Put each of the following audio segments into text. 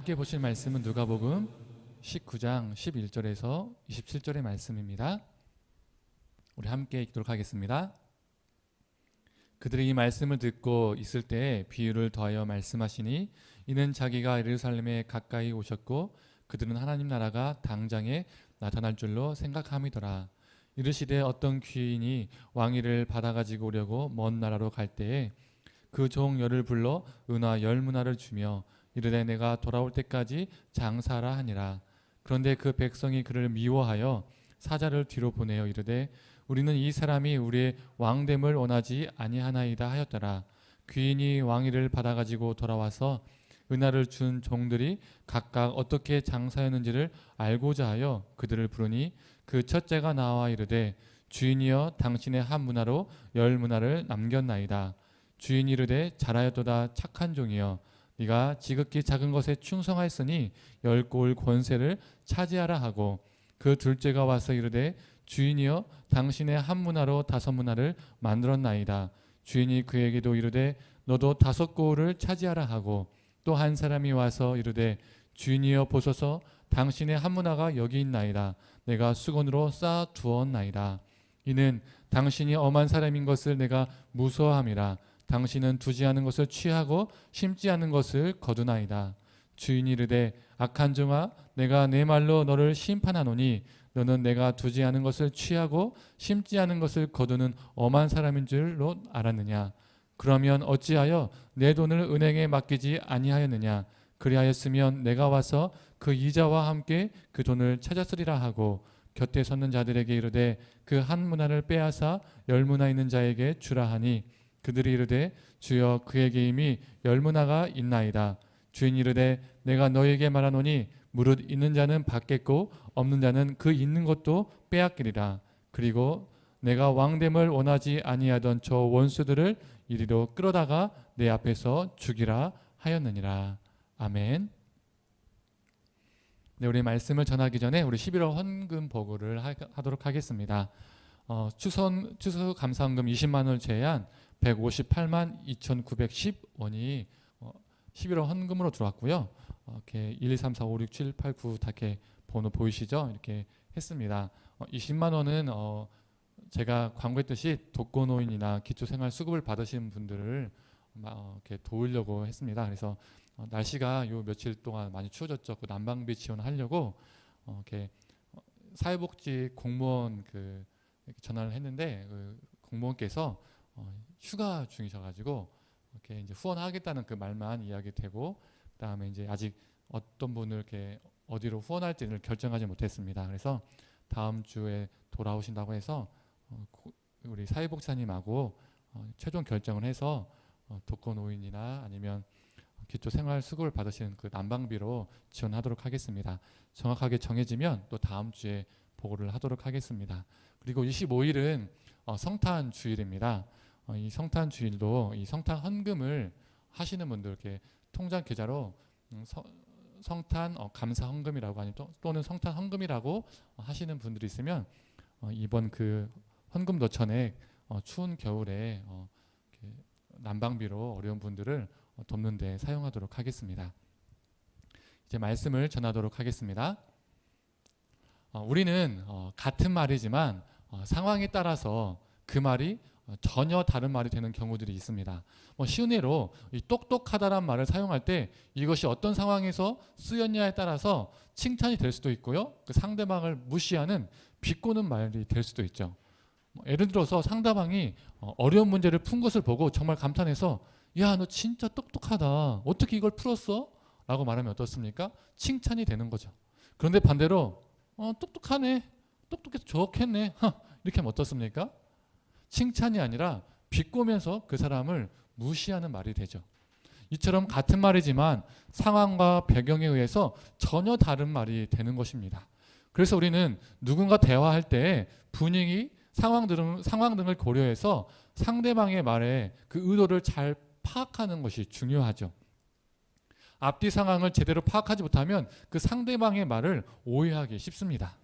함께 보실 말씀은 누가복음 19장 11절에서 27절의 말씀입니다. 우리 함께 읽도록 하겠습니다. 그들이 이 말씀을 듣고 있을 때에 비유를 더하여 말씀하시니 이는 자기가 예루살렘에 가까이 오셨고 그들은 하나님 나라가 당장에 나타날 줄로 생각함이더라. 이르시되 어떤 귀인이 왕위를 받아가지고 오려고 먼 나라로 갈 때에 그 종 열을 불러 은화 10문화를 주며 이르되 내가 돌아올 때까지 장사하라 하니라. 그런데 그 백성이 그를 미워하여 사자를 뒤로 보내어 이르되 우리는 이 사람이 우리의 왕됨을 원하지 아니하나이다 하였더라. 귀인이 왕위를 받아가지고 돌아와서 은화를 준 종들이 각각 어떻게 장사였는지를 알고자 하여 그들을 부르니 그 첫째가 나와 이르되 주인이여 당신의 한 문화로 10문화를 남겼나이다. 주인이 이르되 잘하였도다 착한 종이여 네가 지극히 작은 것에 충성하였으니 10골 권세를 차지하라 하고 그 둘째가 와서 이르되 주인이여 당신의 한 문화로 5문화를 만들었나이다. 주인이 그에게도 이르되 너도 5골을 차지하라 하고 또 한 사람이 와서 이르되 주인이여 보소서 당신의 한 문화가 여기 있나이다. 내가 수건으로 쌓아 두었나이다. 이는 당신이 엄한 사람인 것을 내가 무서워함이라. 당신은 두지 않은 것을 취하고 심지 않은 것을 거두나이다. 주인이 이르되 악한 종아 내가 내 말로 너를 심판하노니 너는 내가 두지 않은 것을 취하고 심지 않은 것을 거두는 엄한 사람인 줄로 알았느냐. 그러면 어찌하여 내 돈을 은행에 맡기지 아니하였느냐. 그리하였으면 내가 와서 그 이자와 함께 그 돈을 찾았으리라 하고 곁에 섰는 자들에게 이르되 그 한 문화를 빼앗아 10문화 있는 자에게 주라 하니 그들이 이르되 주여 그에게 이미 10문화가 있나이다. 주인이 이르되 내가 너에게 말하노니 무릇 있는 자는 받겠고 없는 자는 그 있는 것도 빼앗기리라. 그리고 내가 왕됨을 원하지 아니하던 저 원수들을 이리로 끌어다가 내 앞에서 죽이라 하였느니라. 아멘. 네, 우리 말씀을 전하기 전에 우리 11월 헌금 보고를 하도록 하겠습니다. 추수 감사헌금 20만 원을 제외한 158만 2,910원이 11월 헌금으로 들어왔고요. 이렇게 1, 2, 3, 4, 5, 6, 7, 8, 9 다 이렇게 번호 보이시죠? 이렇게 했습니다. 20만 원은 제가 광고했듯이 독거노인이나 기초생활수급을 받으신 분들을 이렇게 도우려고 했습니다. 그래서 날씨가 요 며칠 동안 많이 추워졌죠. 그 난방비 지원하려고 이렇게 사회복지 공무원 전화를 했는데 그 공무원께서 휴가 중이셔가지고 이렇게 이제 후원하겠다는 그 말만 이야기되고 그다음에 이제 아직 어떤 분을 이렇게 어디로 후원할지를 결정하지 못했습니다. 그래서 다음 주에 돌아오신다고 해서 우리 사회복지사님하고 최종 결정을 해서 독거노인이나 아니면 기초생활수급을 받으시는 그 난방비로 지원하도록 하겠습니다. 정확하게 정해지면 또 다음 주에 보고를 하도록 하겠습니다. 그리고 25일은 성탄 주일입니다. 이 성탄 주일도 이 성탄 헌금을 하시는 분들 이렇게 통장 계좌로 성탄 감사 헌금이라고 아니 또는 성탄 헌금이라고 하시는 분들이 있으면 이번 그 헌금 노천에 추운 겨울에 난방비로 어려운 분들을 돕는 데 사용하도록 하겠습니다. 이제 말씀을 전하도록 하겠습니다. 우리는 같은 말이지만 상황에 따라서 그 말이 전혀 다른 말이 되는 경우들이 있습니다. 쉬운 예로 이 똑똑하다란 말을 사용할 때 이것이 어떤 상황에서 쓰였냐에 따라서 칭찬이 될 수도 있고요. 그 상대방을 무시하는 비꼬는 말이 될 수도 있죠. 예를 들어서 상대방이 어려운 문제를 푼 것을 보고 정말 감탄해서 야, 너 진짜 똑똑하다. 어떻게 이걸 풀었어? 라고 말하면 어떻습니까? 칭찬이 되는 거죠. 그런데 반대로 똑똑하네. 똑똑해서 좋겠네. 이렇게 하면 어떻습니까? 칭찬이 아니라 비꼬면서 그 사람을 무시하는 말이 되죠. 이처럼 같은 말이지만 상황과 배경에 의해서 전혀 다른 말이 되는 것입니다. 그래서 우리는 누군가 대화할 때 분위기, 상황 등을 고려해서 상대방의 말에 그 의도를 잘 파악하는 것이 중요하죠. 앞뒤 상황을 제대로 파악하지 못하면 그 상대방의 말을 오해하기 쉽습니다.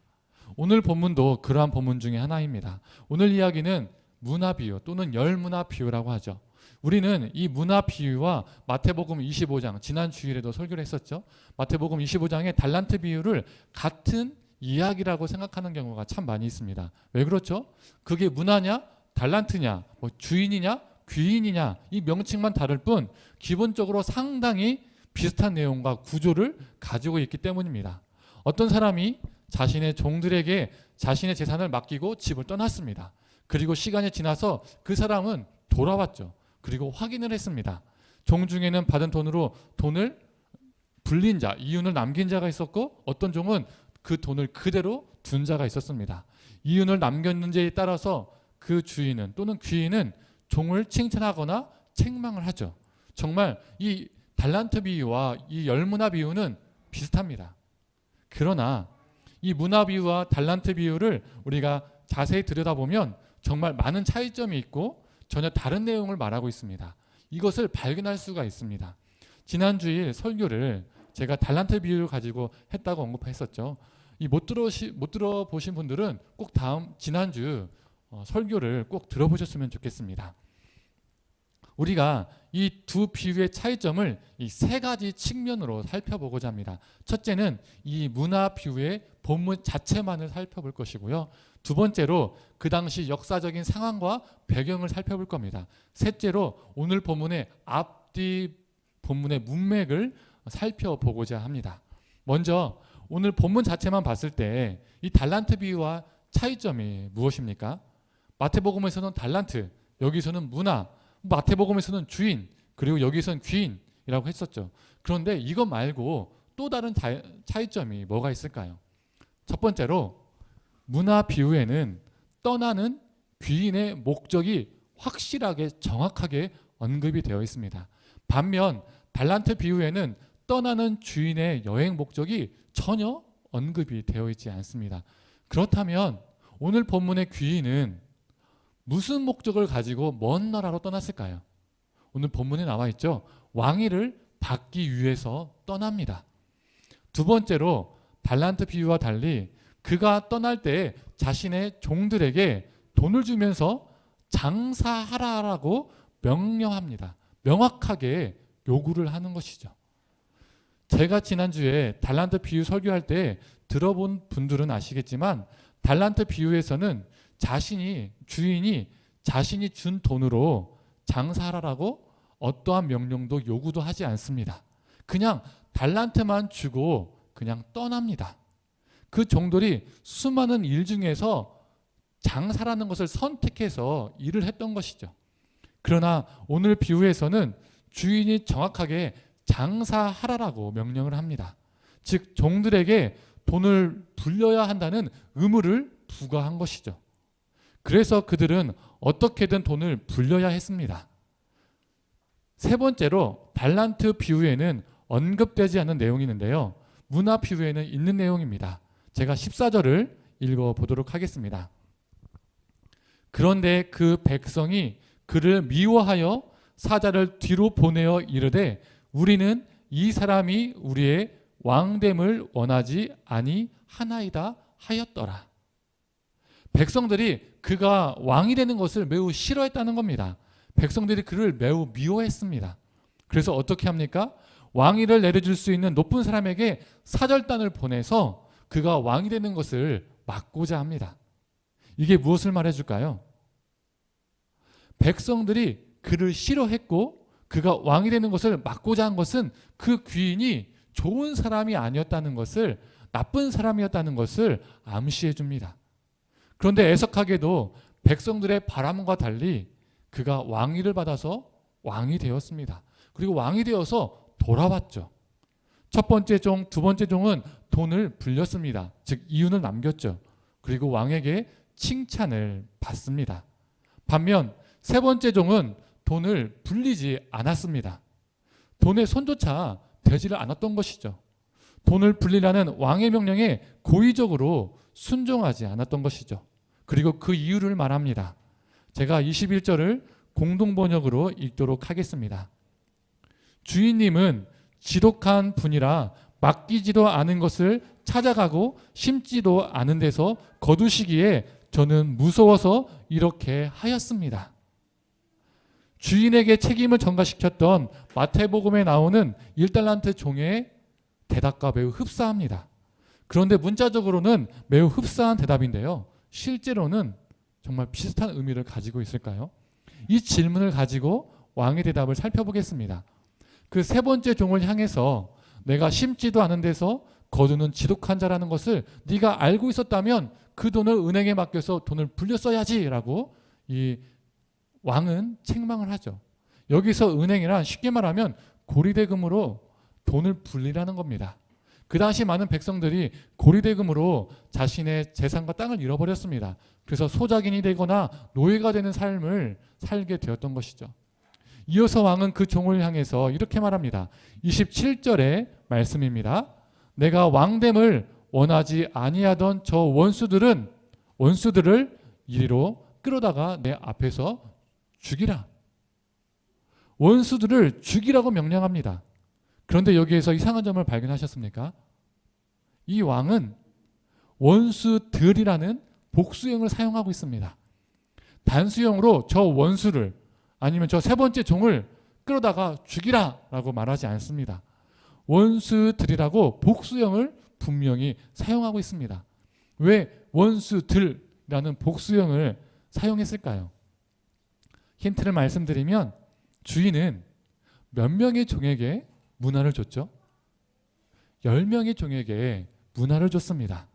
오늘 본문도 그러한 본문 중에 하나입니다. 오늘 이야기는 문화 비유 또는 10문화 비유라고 하죠. 우리는 이 문화 비유와 마태복음 25장, 지난 주일에도 설교를 했었죠. 마태복음 25장의 달란트 비유를 같은 이야기라고 생각하는 경우가 참 많이 있습니다. 왜 그렇죠? 그게 문화냐, 달란트냐, 뭐 주인이냐, 귀인이냐, 이 명칭만 다를 뿐 기본적으로 상당히 비슷한 내용과 구조를 가지고 있기 때문입니다. 어떤 사람이 자신의 종들에게 자신의 재산을 맡기고 집을 떠났습니다. 그리고 시간이 지나서 그 사람은 돌아왔죠. 그리고 확인을 했습니다. 종 중에는 받은 돈으로 돈을 불린 자, 이윤을 남긴 자가 있었고, 어떤 종은 그 돈을 그대로 둔 자가 있었습니다. 이윤을 남겼는지에 따라서 그 주인은 또는 귀인은 종을 칭찬하거나 책망을 하죠. 정말 이 달란트 비유와 이 열문화 비유는 비슷합니다. 그러나 이 문화 비유와 달란트 비유를 우리가 자세히 들여다보면 정말 많은 차이점이 있고 전혀 다른 내용을 말하고 있습니다. 이것을 발견할 수가 있습니다. 지난주일 설교를 제가 달란트 비유를 가지고 했다고 언급했었죠. 이 못 들어보신 분들은 꼭 지난주 설교를 꼭 들어보셨으면 좋겠습니다. 우리가 이 두 비유의 차이점을 이 세 가지 측면으로 살펴보고자 합니다. 첫째는 이 문화 비유의 본문 자체만을 살펴볼 것이고요. 두 번째로 그 당시 역사적인 상황과 배경을 살펴볼 겁니다. 셋째로 오늘 본문의 앞뒤 본문의 문맥을 살펴보고자 합니다. 먼저 오늘 본문 자체만 봤을 때 이 달란트 비유와 차이점이 무엇입니까? 마태복음에서는 달란트, 여기서는 문화, 마태복음에서는 주인, 그리고 여기서는 귀인이라고 했었죠. 그런데 이것 말고 또 다른 차이점이 뭐가 있을까요? 첫 번째로 문화 비유에는 떠나는 귀인의 목적이 확실하게 정확하게 언급이 되어 있습니다. 반면 달란트 비유에는 떠나는 주인의 여행 목적이 전혀 언급이 되어 있지 않습니다. 그렇다면 오늘 본문의 귀인은 무슨 목적을 가지고 먼 나라로 떠났을까요? 오늘 본문에 나와 있죠. 왕위를 받기 위해서 떠납니다. 두 번째로 달란트 비유와 달리 그가 떠날 때 자신의 종들에게 돈을 주면서 장사하라라고 명령합니다. 명확하게 요구를 하는 것이죠. 제가 지난주에 달란트 비유 설교할 때 들어본 분들은 아시겠지만 달란트 비유에서는 주인이 자신이 준 돈으로 장사하라고 어떠한 명령도 요구도 하지 않습니다. 그냥 달란트만 주고 그냥 떠납니다. 그 종들이 수많은 일 중에서 장사라는 것을 선택해서 일을 했던 것이죠. 그러나 오늘 비유에서는 주인이 정확하게 장사하라라고 명령을 합니다. 즉 종들에게 돈을 불려야 한다는 의무를 부과한 것이죠. 그래서 그들은 어떻게든 돈을 불려야 했습니다. 세 번째로 달란트 비유에는 언급되지 않은 내용이 있는데요. 문화 비유에는 있는 내용입니다. 제가 14절을 읽어보도록 하겠습니다. 그런데 그 백성이 그를 미워하여 사자를 뒤로 보내어 이르되 우리는 이 사람이 우리의 왕됨을 원하지 아니하나이다 하였더라. 백성들이 그가 왕이 되는 것을 매우 싫어했다는 겁니다. 백성들이 그를 매우 미워했습니다. 그래서 어떻게 합니까? 왕위를 내려줄 수 있는 높은 사람에게 사절단을 보내서 그가 왕이 되는 것을 막고자 합니다. 이게 무엇을 말해줄까요? 백성들이 그를 싫어했고 그가 왕이 되는 것을 막고자 한 것은 그 귀인이 좋은 사람이 아니었다는 것을, 나쁜 사람이었다는 것을 암시해 줍니다. 그런데 애석하게도 백성들의 바람과 달리 그가 왕위를 받아서 왕이 되었습니다. 그리고 왕이 되어서 돌아왔죠. 첫 번째 종, 두 번째 종은 돈을 불렸습니다. 즉 이윤을 남겼죠. 그리고 왕에게 칭찬을 받습니다. 반면 세 번째 종은 돈을 불리지 않았습니다. 돈의 손조차 되지를 않았던 것이죠. 돈을 불리라는 왕의 명령에 고의적으로 순종하지 않았던 것이죠. 그리고 그 이유를 말합니다. 제가 21절을 공동번역으로 읽도록 하겠습니다. 주인님은 지독한 분이라 맡기지도 않은 것을 찾아가고 심지도 않은 데서 거두시기에 저는 무서워서 이렇게 하였습니다. 주인에게 책임을 전가시켰던 마태복음에 나오는 1달란트 종의 대답과 매우 흡사합니다. 그런데 문자적으로는 매우 흡사한 대답인데요. 실제로는 정말 비슷한 의미를 가지고 있을까요? 이 질문을 가지고 왕의 대답을 살펴보겠습니다. 그 세 번째 종을 향해서 내가 심지도 않은 데서 거두는 지독한 자라는 것을 네가 알고 있었다면 그 돈을 은행에 맡겨서 돈을 불려 써야지 라고 이 왕은 책망을 하죠. 여기서 은행이란 쉽게 말하면 고리대금으로 돈을 불리라는 겁니다. 그 당시 많은 백성들이 고리대금으로 자신의 재산과 땅을 잃어버렸습니다. 그래서 소작인이 되거나 노예가 되는 삶을 살게 되었던 것이죠. 이어서 왕은 그 종을 향해서 이렇게 말합니다. 27절의 말씀입니다. 내가 왕됨을 원하지 아니하던 저 원수들을 이리로 끌어다가 내 앞에서 죽이라. 원수들을 죽이라고 명령합니다. 그런데 여기에서 이상한 점을 발견하셨습니까? 이 왕은 원수들이라는 복수형을 사용하고 있습니다. 단수형으로 저 원수를 아니면 저 세 번째 종을 끌어다가 죽이라 라고 말하지 않습니다. 원수들이라고 복수형을 분명히 사용하고 있습니다. 왜 원수들이라는 복수형을 사용했을까요? 힌트를 말씀드리면 주인은 몇 명의 종에게 문화를 줬죠? 10명의 종에게 문화를 줬습니다.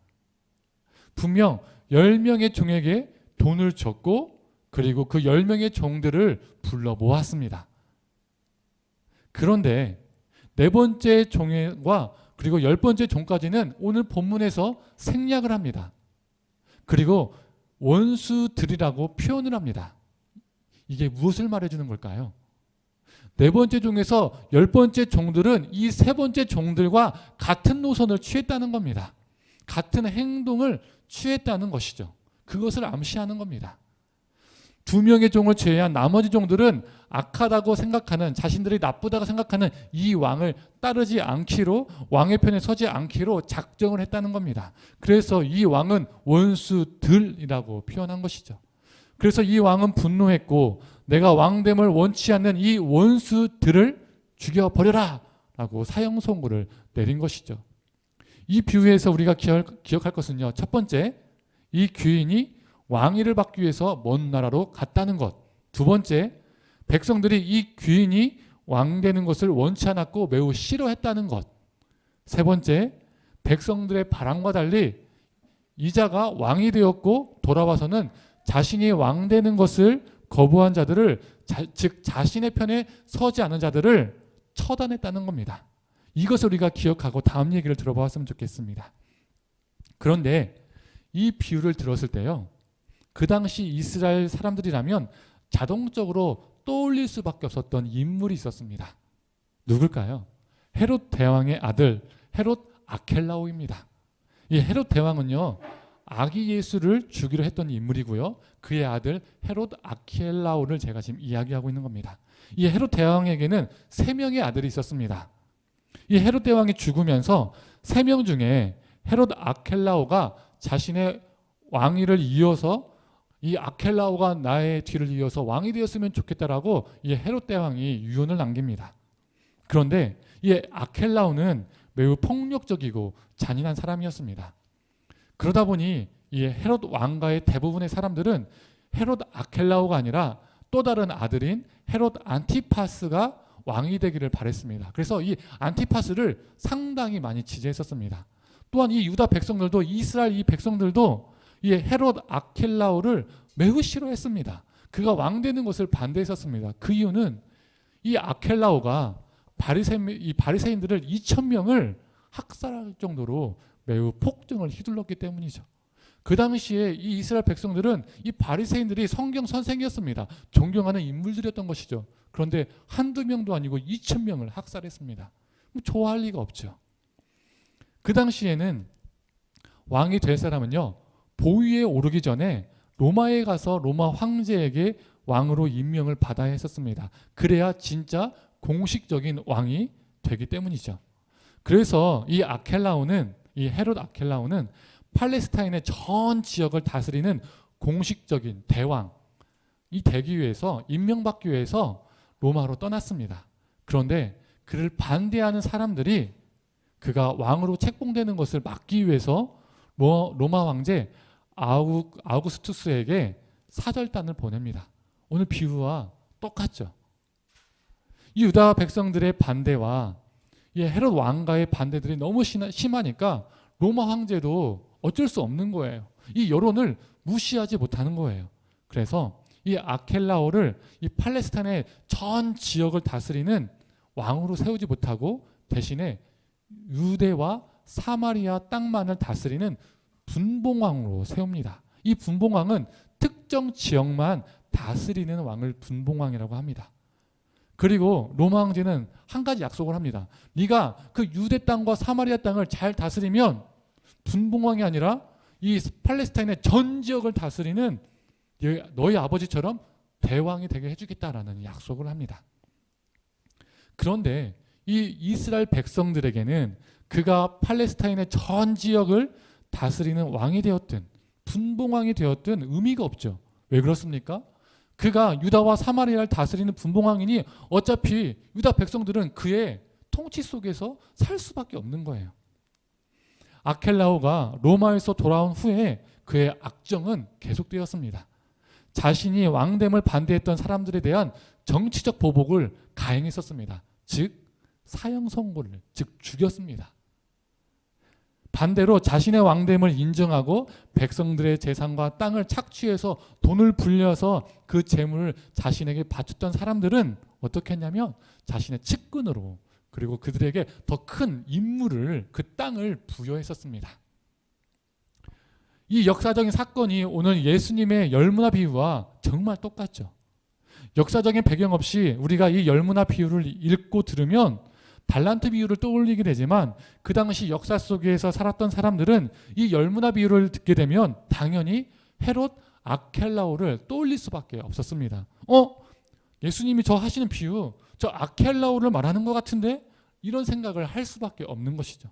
분명 10명의 종에게 돈을 줬고 그리고 그 10명의 종들을 불러 모았습니다. 그런데 네 번째 종과 그리고 10번째 종까지는 오늘 본문에서 생략을 합니다. 그리고 원수들이라고 표현을 합니다. 이게 무엇을 말해주는 걸까요? 네 번째 종에서 10번째 종들은 이 세 번째 종들과 같은 노선을 취했다는 겁니다. 같은 행동을 취했다는 것이죠. 그것을 암시하는 겁니다. 2명의 종을 제외한 나머지 종들은 악하다고 생각하는, 자신들이 나쁘다고 생각하는 이 왕을 따르지 않기로, 왕의 편에 서지 않기로 작정을 했다는 겁니다. 그래서 이 왕은 원수들이라고 표현한 것이죠. 그래서 이 왕은 분노했고 내가 왕됨을 원치 않는 이 원수들을 죽여버려라 라고 사형 선고를 내린 것이죠. 이 비유에서 우리가 기억할 것은요. 첫 번째, 이 귀인이 왕위를 받기 위해서 먼 나라로 갔다는 것. 두 번째, 백성들이 이 귀인이 왕 되는 것을 원치 않았고 매우 싫어했다는 것. 세 번째, 백성들의 바람과 달리 이자가 왕이 되었고 돌아와서는 자신이 왕 되는 것을 거부한 자들을, 즉 자신의 편에 서지 않은 자들을 처단했다는 겁니다. 이것을 우리가 기억하고 다음 얘기를 들어보았으면 좋겠습니다. 그런데 이 비유를 들었을 때요, 그 당시 이스라엘 사람들이라면 자동적으로 떠올릴 수밖에 없었던 인물이 있었습니다. 누굴까요? 헤롯 대왕의 아들 헤롯 아켈라오입니다. 이 헤롯 대왕은요, 아기 예수를 주기로 했던 인물이고요. 그의 아들 헤롯 아켈라오를 제가 지금 이야기하고 있는 겁니다. 이 헤롯 대왕에게는 3명의 아들이 있었습니다. 이 헤롯 대왕이 죽으면서 3명 중에 헤롯 아켈라오가 자신의 왕위를 이어서 이 아켈라오가 나의 뒤를 이어서 왕이 되었으면 좋겠다라고 이 헤롯 대왕이 유언을 남깁니다. 그런데 이 아켈라오는 매우 폭력적이고 잔인한 사람이었습니다. 그러다 보니 이 헤롯 왕가의 대부분의 사람들은 헤롯 아켈라오가 아니라 또 다른 아들인 헤롯 안티파스가 왕이 되기를 바랬습니다. 그래서 이 안티파스를 상당히 많이 지지했었습니다. 또한 이 유다 백성들도, 이스라엘 이 백성들도 이 헤롯 아켈라오를 매우 싫어했습니다. 그가 왕 되는 것을 반대했었습니다. 그 이유는 이 아켈라오가 바리새인들을 2,000명을 학살할 정도로 매우 폭정을 휘둘렀기 때문이죠. 그 당시에 이 이스라엘 백성들은 이 바리새인들이 성경 선생이었습니다. 존경하는 인물들이었던 것이죠. 그런데 한두 명도 아니고 2,000명을 학살했습니다. 좋아할 리가 없죠. 그 당시에는 왕이 될 사람은요, 보위에 오르기 전에 로마에 가서 로마 황제에게 왕으로 임명을 받아야 했었습니다. 그래야 진짜 공식적인 왕이 되기 때문이죠. 그래서 이 헤롯 아켈라오는 팔레스타인의 전 지역을 다스리는 공식적인 대왕, 이 되기 위해서 인명받기 위해서 로마로 떠났습니다. 그런데 그를 반대하는 사람들이 그가 왕으로 책봉되는 것을 막기 위해서 로마 황제 아우구스투스에게 사절단을 보냅니다. 오늘 비유와 똑같죠. 이 유다 백성들의 반대와 이 헤롯 왕가의 반대들이 너무 심하니까 로마 황제도 어쩔 수 없는 거예요. 이 여론을 무시하지 못하는 거예요. 그래서 이 아켈라오를 이 팔레스타인의 전 지역을 다스리는 왕으로 세우지 못하고 대신에 유대와 사마리아 땅만을 다스리는 분봉왕으로 세웁니다. 이 분봉왕은 특정 지역만 다스리는 왕을 분봉왕이라고 합니다. 그리고 로마 황제는 한 가지 약속을 합니다. 네가 그 유대 땅과 사마리아 땅을 잘 다스리면 분봉왕이 아니라 이 팔레스타인의 전 지역을 다스리는 너희 아버지처럼 대왕이 되게 해주겠다라는 약속을 합니다. 그런데 이 이스라엘 백성들에게는 그가 팔레스타인의 전 지역을 다스리는 왕이 되었든 분봉왕이 되었든 의미가 없죠. 왜 그렇습니까? 그가 유다와 사마리아를 다스리는 분봉왕이니 어차피 유다 백성들은 그의 통치 속에서 살 수밖에 없는 거예요. 아켈라오가 로마에서 돌아온 후에 그의 악정은 계속되었습니다. 자신이 왕됨을 반대했던 사람들에 대한 정치적 보복을 가행했었습니다. 즉 사형 선고를 죽였습니다. 반대로 자신의 왕됨을 인정하고 백성들의 재산과 땅을 착취해서 돈을 불려서 그 재물을 자신에게 바쳤던 사람들은 어떻게 했냐면 자신의 측근으로 그리고 그들에게 더 큰 임무를 그 땅을 부여했었습니다. 이 역사적인 사건이 오늘 예수님의 열무나 비유와 정말 똑같죠. 역사적인 배경 없이 우리가 이 열무나 비유를 읽고 들으면 달란트 비유를 떠올리게 되지만 그 당시 역사 속에서 살았던 사람들은 이 열무나 비유를 듣게 되면 당연히 헤롯 아켈라오를 떠올릴 수밖에 없었습니다. 예수님이 저 하시는 비유 저 아켈라오를 말하는 것 같은데 이런 생각을 할 수밖에 없는 것이죠.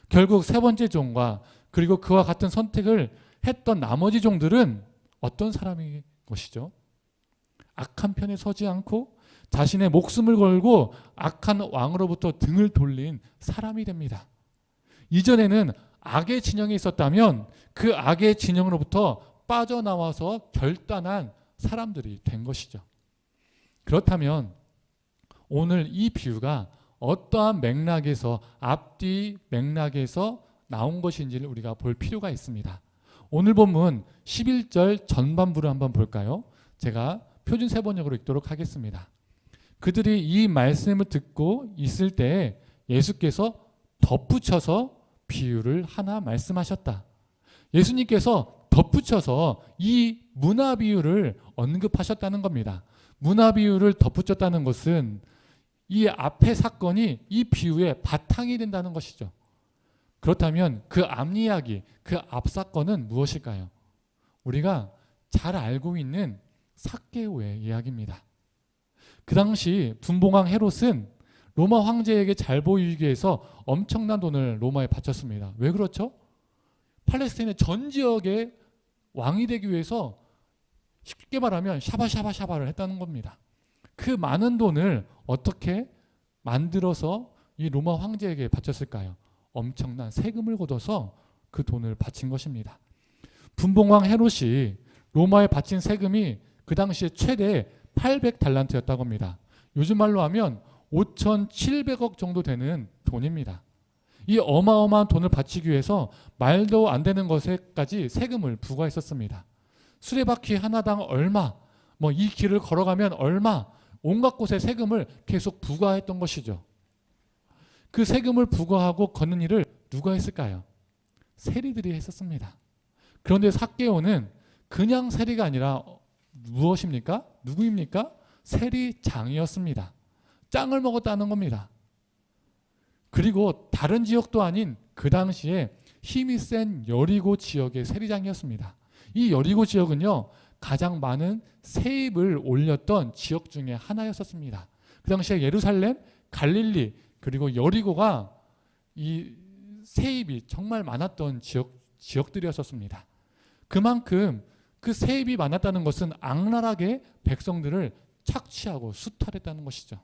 결국 세 번째 종과 그리고 그와 같은 선택을 했던 나머지 종들은 어떤 사람인 것이죠? 악한 편에 서지 않고 자신의 목숨을 걸고 악한 왕으로부터 등을 돌린 사람이 됩니다. 이전에는 악의 진영에 있었다면 그 악의 진영으로부터 빠져나와서 결단한 사람들이 된 것이죠. 그렇다면 오늘 이 비유가 어떠한 맥락에서 앞뒤 맥락에서 나온 것인지를 우리가 볼 필요가 있습니다. 오늘 본문 11절 전반부를 한번 볼까요? 제가 표준 세번역으로 읽도록 하겠습니다. 그들이 이 말씀을 듣고 있을 때 예수께서 덧붙여서 비유를 하나 말씀하셨다. 예수님께서 덧붙여서 이 문화 비유를 언급하셨다는 겁니다. 문화 비유를 덧붙였다는 것은 이 앞의 사건이 이 비유의 바탕이 된다는 것이죠. 그렇다면 그 앞 이야기, 그 앞 사건은 무엇일까요? 우리가 잘 알고 있는 삭개오의 이야기입니다. 그 당시 분봉왕 헤롯은 로마 황제에게 잘 보이기 위해서 엄청난 돈을 로마에 바쳤습니다. 왜 그렇죠? 팔레스타인의 전 지역의 왕이 되기 위해서 쉽게 말하면 샤바샤바샤바를 했다는 겁니다. 그 많은 돈을 어떻게 만들어서 이 로마 황제에게 바쳤을까요? 엄청난 세금을 걷어서 그 돈을 바친 것입니다. 분봉왕 헤롯이 로마에 바친 세금이 그 당시에 최대 800달란트였다고 합니다. 요즘 말로 하면 5,700억 정도 되는 돈입니다. 이 어마어마한 돈을 바치기 위해서 말도 안 되는 것에까지 세금을 부과했었습니다. 수레바퀴 하나당 얼마, 이 길을 걸어가면 얼마, 온갖 곳에 세금을 계속 부과했던 것이죠. 그 세금을 부과하고 걷는 일을 누가 했을까요? 세리들이 했었습니다. 그런데 삭개오는 그냥 세리가 아니라 무엇입니까? 누구입니까? 세리장이었습니다. 짱을 먹었다는 겁니다. 그리고 다른 지역도 아닌 그 당시에 힘이 센 여리고 지역의 세리장이었습니다. 이 여리고 지역은요, 가장 많은 세입을 올렸던 지역 중에 하나였었습니다. 그 당시에 예루살렘, 갈릴리, 그리고 여리고가 이 세입이 정말 많았던 지역들이었었습니다. 그만큼 그 세입이 많았다는 것은 악랄하게 백성들을 착취하고 수탈했다는 것이죠.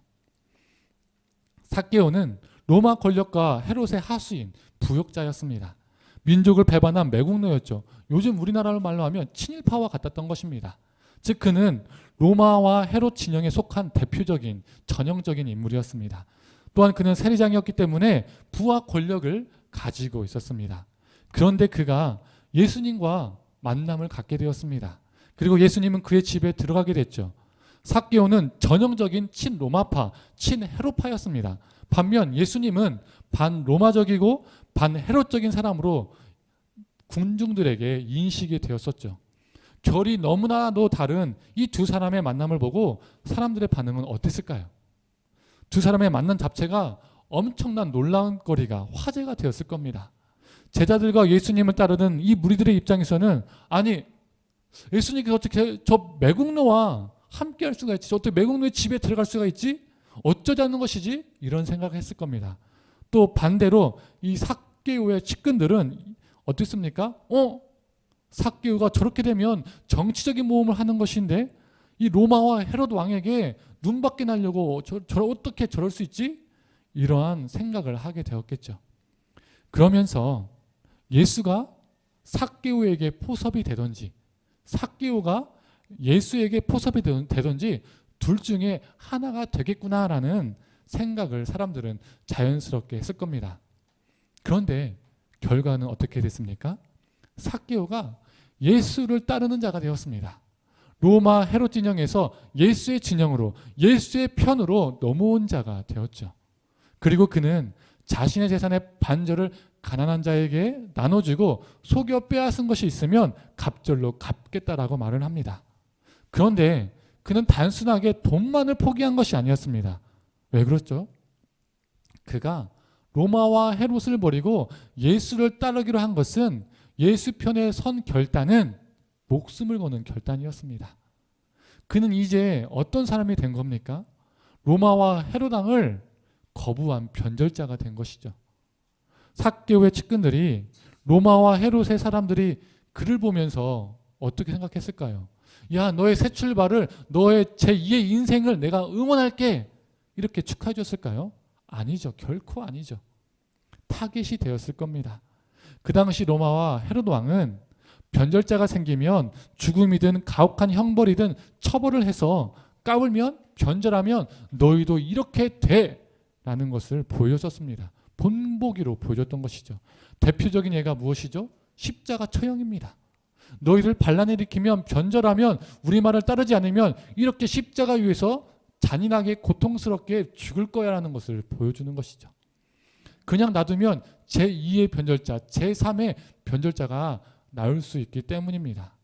삭개오는 로마 권력과 헤롯의 하수인 부역자였습니다. 민족을 배반한 매국노였죠. 요즘 우리나라 말로 하면 친일파와 같았던 것입니다. 즉 그는 로마와 헤롯 진영에 속한 대표적인 전형적인 인물이었습니다. 또한 그는 세리장이었기 때문에 부와 권력을 가지고 있었습니다. 그런데 그가 예수님과 만남을 갖게 되었습니다. 그리고 예수님은 그의 집에 들어가게 됐죠. 삭개오는 전형적인 친로마파, 친헤롯파였습니다. 반면 예수님은 반로마적이고 반헤롯적인 사람으로 군중들에게 인식이 되었었죠. 결이 너무나도 다른 이 두 사람의 만남을 보고 사람들의 반응은 어땠을까요? 두 사람의 만남 자체가 엄청난 놀라운 거리가 화제가 되었을 겁니다. 제자들과 예수님을 따르는 이 무리들의 입장에서는 아니 예수님께서 어떻게 저 매국노와 함께 할 수가 있지? 어떻게 매국노의 집에 들어갈 수가 있지? 어쩌자는 것이지? 이런 생각을 했을 겁니다. 또 반대로 이 삭개오의 측근들은 어떻습니까? 삭개오가 저렇게 되면 정치적인 모험을 하는 것인데 이 로마와 헤롯 왕에게 눈밖에 나려고 어떻게 저럴 수 있지? 이러한 생각을 하게 되었겠죠. 그러면서 예수가 삭개오에게 포섭이 되든지 삭개오가 예수에게 포섭이 되든지 둘 중에 하나가 되겠구나라는 생각을 사람들은 자연스럽게 했을 겁니다. 그런데 결과는 어떻게 됐습니까? 삭개오가 예수를 따르는 자가 되었습니다. 로마 헤롯 진영에서 예수의 진영으로 예수의 편으로 넘어온 자가 되었죠. 그리고 그는 자신의 재산의 반절을 가난한 자에게 나눠주고 속여 빼앗은 것이 있으면 갑절로 갚겠다라고 말을 합니다. 그런데 그는 단순하게 돈만을 포기한 것이 아니었습니다. 왜 그렇죠? 그가 로마와 헤롯을 버리고 예수를 따르기로 한 것은 예수 편에 선 결단은 목숨을 거는 결단이었습니다. 그는 이제 어떤 사람이 된 겁니까? 로마와 헤롯 왕을 거부한 변절자가 된 것이죠. 삭개오의 측근들이 로마와 헤롯의 사람들이 그를 보면서 어떻게 생각했을까요? 야, 너의 새 출발을, 너의 제2의 인생을 내가 응원할게, 이렇게 축하해 줬을까요? 아니죠. 결코 아니죠. 타겟이 되었을 겁니다. 그 당시 로마와 헤롯 왕은 변절자가 생기면 죽음이든 가혹한 형벌이든 처벌을 해서 까불면 변절하면 너희도 이렇게 돼 라는 것을 보여줬습니다. 본보기로 보여줬던 것이죠. 대표적인 예가 무엇이죠? 십자가 처형입니다. 너희를 반란을 일으키면 변절하면 우리 말을 따르지 않으면 이렇게 십자가 위에서 잔인하게 고통스럽게 죽을 거야 라는 것을 보여주는 것이죠. 그냥 놔두면 제2의 변절자, 제3의 변절자가 나올 수 있기 때문입니다.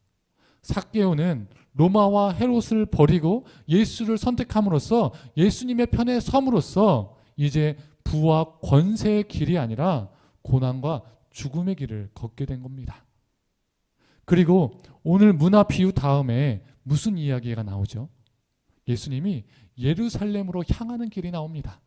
삭개오는 로마와 헤롯을 버리고 예수를 선택함으로써 예수님의 편에 섬으로써 이제 부와 권세의 길이 아니라 고난과 죽음의 길을 걷게 된 겁니다. 그리고 오늘 문화 비유 다음에 무슨 이야기가 나오죠? 예수님이 예루살렘으로 향하는 길이 나옵니다.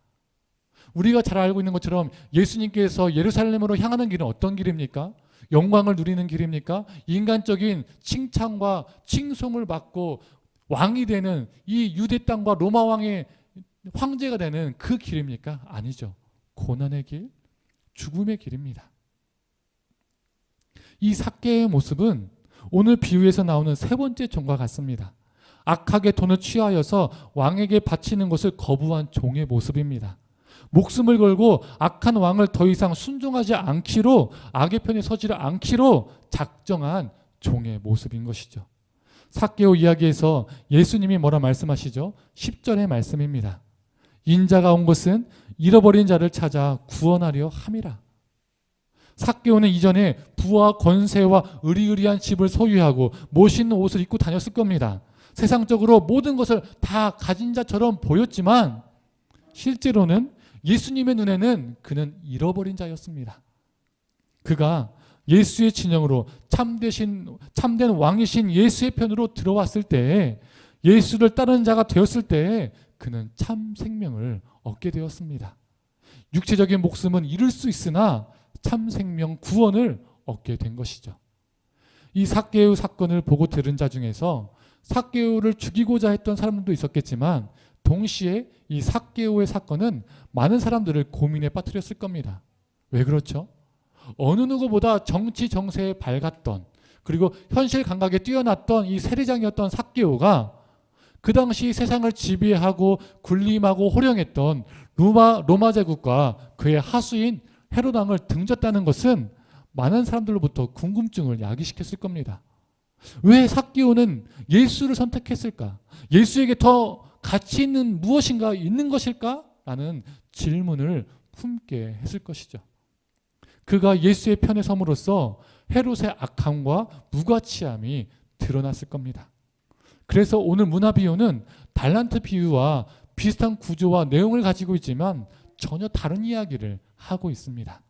우리가 잘 알고 있는 것처럼 예수님께서 예루살렘으로 향하는 길은 어떤 길입니까? 영광을 누리는 길입니까? 인간적인 칭찬과 칭송을 받고 왕이 되는 이 유대 땅과 로마 왕의 황제가 되는 그 길입니까? 아니죠. 고난의 길, 죽음의 길입니다. 이 삭개의 모습은 오늘 비유에서 나오는 세 번째 종과 같습니다. 악하게 돈을 취하여서 왕에게 바치는 것을 거부한 종의 모습입니다. 목숨을 걸고 악한 왕을 더 이상 순종하지 않기로, 악의 편에 서지를 않기로 작정한 종의 모습인 것이죠. 삭개오 이야기에서 예수님이 뭐라 말씀하시죠? 10절의 말씀입니다. 인자가 온 것은 잃어버린 자를 찾아 구원하려 함이라. 삭개오는 이전에 부와 권세와 의리의리한 집을 소유하고 멋있는 옷을 입고 다녔을 겁니다. 세상적으로 모든 것을 다 가진 자처럼 보였지만 실제로는 예수님의 눈에는 그는 잃어버린 자였습니다. 그가 예수의 진영으로 참된 왕이신 예수의 편으로 들어왔을 때, 예수를 따르는 자가 되었을 때 그는 참 생명을 얻게 되었습니다. 육체적인 목숨은 잃을 수 있으나 참 생명 구원을 얻게 된 것이죠. 이 삭개오 사건을 보고 들은 자 중에서 삭개오를 죽이고자 했던 사람들도 있었겠지만 동시에 이 삭개오의 사건은 많은 사람들을 고민에 빠뜨렸을 겁니다. 왜 그렇죠? 어느 누구보다 정치 정세에 밝았던, 그리고 현실 감각에 뛰어났던 이 세리장이었던 삭개오가 그 당시 세상을 지배하고 군림하고 호령했던 로마 제국과 그의 하수인 헤롯 왕을 등졌다는 것은 많은 사람들로부터 궁금증을 야기시켰을 겁니다. 왜 삭개오는 예수를 선택했을까? 예수에게 더 가치 있는 무엇인가 있는 것일까? 라는 질문을 품게 했을 것이죠. 그가 예수의 편에 섬으로써 헤롯의 악함과 무가치함이 드러났을 겁니다. 그래서 오늘 문화 비유는 달란트 비유와 비슷한 구조와 내용을 가지고 있지만 전혀 다른 이야기를 하고 있습니다.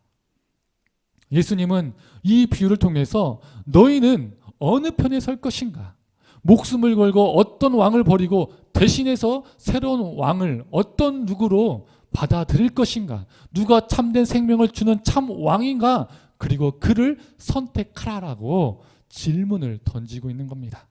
예수님은 이 비유를 통해서 너희는 어느 편에 설 것인가? 목숨을 걸고 어떤 왕을 버리고 대신해서 새로운 왕을 어떤 누구로 받아들일 것인가? 누가 참된 생명을 주는 참 왕인가? 그리고 그를 선택하라라고 질문을 던지고 있는 겁니다.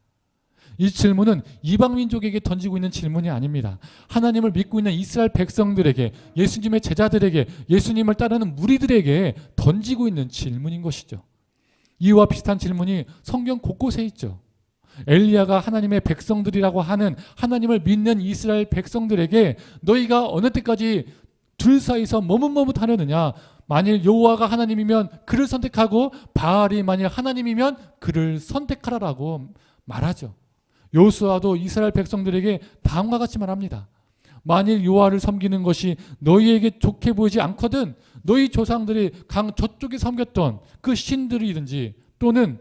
이 질문은 이방 민족에게 던지고 있는 질문이 아닙니다. 하나님을 믿고 있는 이스라엘 백성들에게, 예수님의 제자들에게, 예수님을 따르는 무리들에게 던지고 있는 질문인 것이죠. 이와 비슷한 질문이 성경 곳곳에 있죠. 엘리야가 하나님의 백성들이라고 하는 하나님을 믿는 이스라엘 백성들에게 너희가 어느 때까지 둘 사이에서 머뭇머뭇하려느냐? 만일 여호와가 하나님이면 그를 선택하고 바알이 만일 하나님이면 그를 선택하라라고 말하죠. 여호수아도 이스라엘 백성들에게 다음과 같이 말합니다. 만일 여호와를 섬기는 것이 너희에게 좋게 보이지 않거든 너희 조상들이 강 저쪽에 섬겼던 그 신들이든지 또는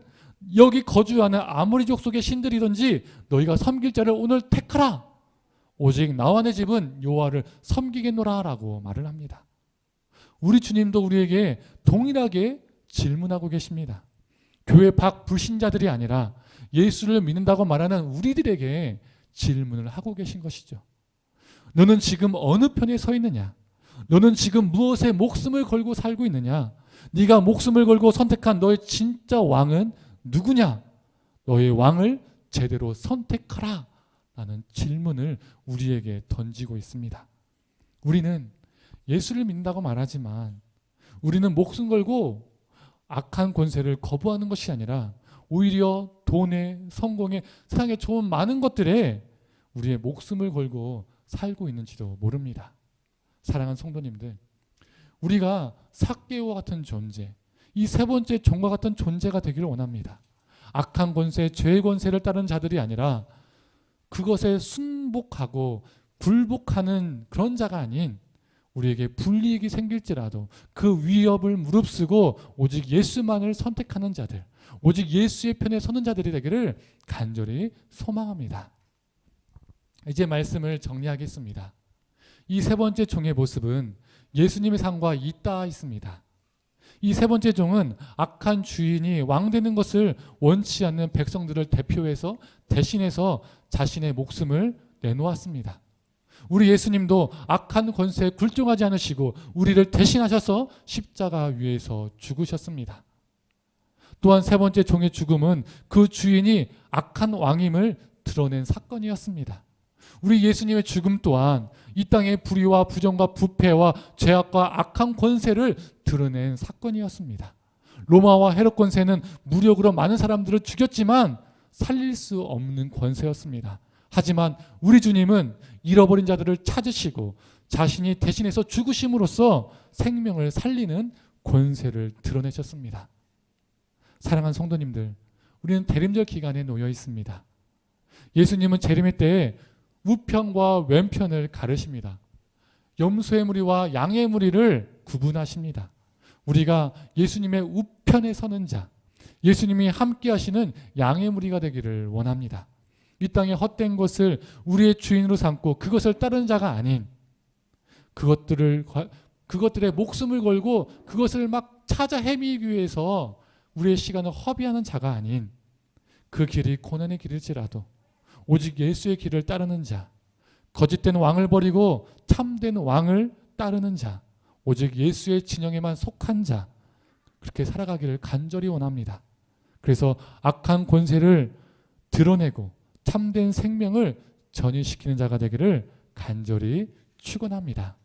여기 거주하는 아모리 족속의 신들이든지 너희가 섬길 자를 오늘 택하라. 오직 나와 내 집은 여호와를 섬기겠노라 라고 말을 합니다. 우리 주님도 우리에게 동일하게 질문하고 계십니다. 교회 밖 불신자들이 아니라 예수를 믿는다고 말하는 우리들에게 질문을 하고 계신 것이죠. 너는 지금 어느 편에 서 있느냐? 너는 지금 무엇에 목숨을 걸고 살고 있느냐? 네가 목숨을 걸고 선택한 너의 진짜 왕은 누구냐? 너의 왕을 제대로 선택하라 라는 질문을 우리에게 던지고 있습니다. 우리는 예수를 믿는다고 말하지만 우리는 목숨 걸고 악한 권세를 거부하는 것이 아니라 오히려 돈에, 성공에, 세상에 좋은 많은 것들에 우리의 목숨을 걸고 살고 있는지도 모릅니다. 사랑하는 성도님들, 우리가 삭개오와 같은 존재, 이 세 번째 종과 같은 존재가 되기를 원합니다. 악한 권세, 죄의 권세를 따르는 자들이 아니라 그것에 순복하고 굴복하는 그런 자가 아닌 우리에게 불이익이 생길지라도 그 위협을 무릅쓰고 오직 예수만을 선택하는 자들, 오직 예수의 편에 서는 자들이 되기를 간절히 소망합니다. 이제 말씀을 정리하겠습니다. 이 세 번째 종의 모습은 예수님의 삶과 잇닿아 있습니다. 이 세 번째 종은 악한 주인이 왕 되는 것을 원치 않는 백성들을 대표해서 대신해서 자신의 목숨을 내놓았습니다. 우리 예수님도 악한 권세에 굴종하지 않으시고 우리를 대신하셔서 십자가 위에서 죽으셨습니다. 또한 세 번째 종의 죽음은 그 주인이 악한 왕임을 드러낸 사건이었습니다. 우리 예수님의 죽음 또한 이 땅의 불의와 부정과 부패와 죄악과 악한 권세를 드러낸 사건이었습니다. 로마와 헤롯 권세는 무력으로 많은 사람들을 죽였지만 살릴 수 없는 권세였습니다. 하지만 우리 주님은 잃어버린 자들을 찾으시고 자신이 대신해서 죽으심으로써 생명을 살리는 권세를 드러내셨습니다. 사랑하는 성도님들, 우리는 대림절 기간에 놓여 있습니다. 예수님은 재림의 때에 우편과 왼편을 가르십니다. 염소의 무리와 양의 무리를 구분하십니다. 우리가 예수님의 우편에 서는 자, 예수님이 함께 하시는 양의 무리가 되기를 원합니다. 이 땅의 헛된 것을 우리의 주인으로 삼고 그것을 따르는 자가 아닌 그것들의 목숨을 걸고 그것을 막 찾아 헤매기 위해서 우리의 시간을 허비하는 자가 아닌 그 길이 고난의 길일지라도 오직 예수의 길을 따르는 자, 거짓된 왕을 버리고 참된 왕을 따르는 자, 오직 예수의 진영에만 속한 자, 그렇게 살아가기를 간절히 원합니다. 그래서 악한 권세를 드러내고 참된 생명을 전이시키는 자가 되기를 간절히 축원합니다.